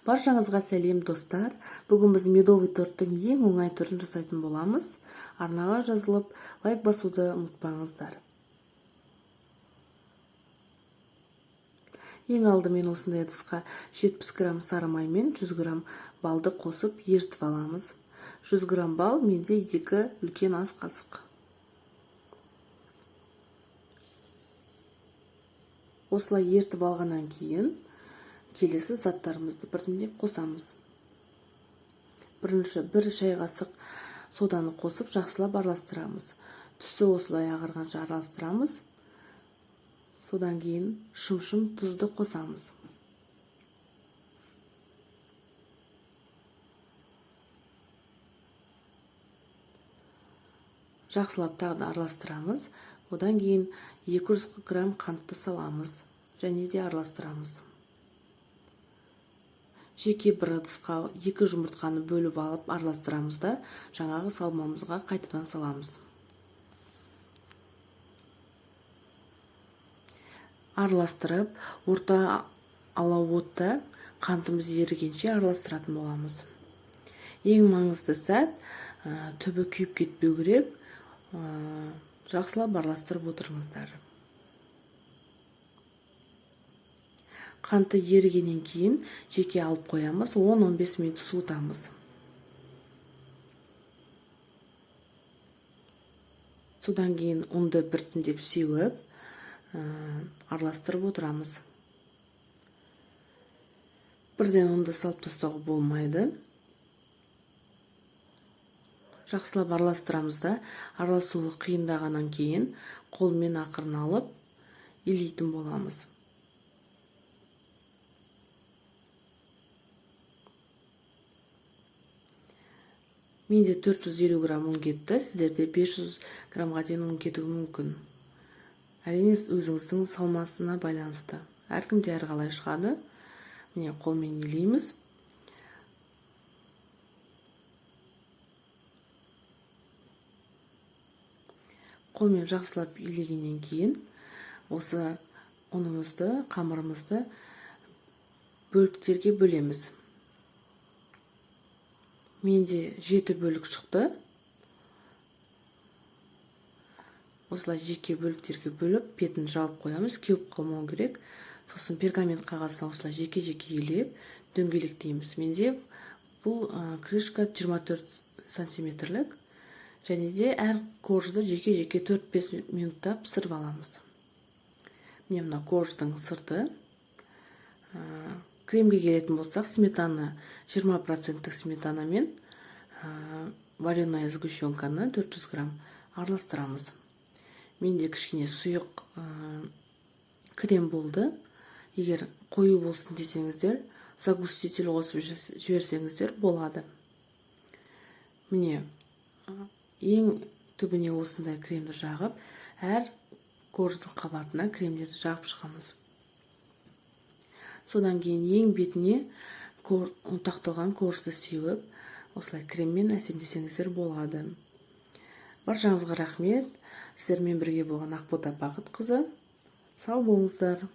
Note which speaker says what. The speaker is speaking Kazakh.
Speaker 1: Баршаңызға сәлем достар. Бүгін біз медовый торттың ең оңай түрін жасайтын боламыз. Арнаға жазылып, лайк басуды ұмытпаңыздар. Ең алдымен осындай ыдысқа 70 грамм сары май мен 100 грамм балды қосып ертіп аламыз. 100 грамм бал менде 2 үлкен ас қасық. Осылай ертіп алғаннан кейін келесі заттарымызды бірден қосамыз. Бірінші 1 шай қасық соданы қосып жақсылап араластырамыз. Түсі осылай ағарғанша араластырамыз. Содан кейін шым-шым тұзды қосамыз. Жақсылап тағы да араластырамыз. Одан кейін 200 грамм қантты саламыз және де араластырамыз. Жеке бір ыдысқа 2 жұмыртқаны бөліп алып араластырамыз да жаңағы салмамызға қайтадан саламыз. Араластырып, орта алау отта қантымыз ерігенше араластыратын боламыз. Ең маңызды сәт түбі күйіп кетпеу керек. Жақсылап араластырып отырыңыздар. Қанты ерігеннен кейін жеке алып қоямыз, 10-15 минут суытамыз. Содан кейін ұнды біртіндеп сеуіп, араластырып отырамыз. Бірден ұнды салып тастауға болмайды. Жақсылап араластырамыз да, араласуы қиындағаннан кейін қолмен ақырын алып, илейтін боламыз. Менде 450 грамм ұн кетті, сіздерде 500 граммға дейін ұн кетуі мүмкін. Әрине өзіңіздің салмасына байланысты. Әркімде әрқалай шығады. Міне қолмен илейміз. Қолмен жақсылап илегеннен кейін осы ұнымызды, қамырымызды бөліктерге бөлеміз. Менде 7 бөлік шықты. Осылай жеке бөліктерге бөліп, бетін жауып қоямыз, кеуіп қалмау керек. Сосын пергамент қағазына осылай жеке-жеке илеп, дөңгелектейміз. Менде бұл крышка 24 сантиметрлік. Және де әр коржды жеке-жеке 4-5 минутта пісіріп аламыз. Міне мына корждың сырты. Кремге келетін болсақ, сметана 20% сметана мен вареная сгущенканы 400 грамм араластырамыз. Менде кішкене сұйық крем болды. Егер қою болсын десеңіздер, загуститель қосып жіберсеңіздер болады. Міне ең түбіне осындай кремді жағып, әр корждың қабатына кремдерді жағып шығамыз. Содан кейін ең бетіне ұнтақталған коржды сеуіп, осылай креммен әсемдесеңіздер болады. Баршаңызға рахмет. Сіздермен бірге болған Ақбота Бақытқызы. Сау болыңыздар.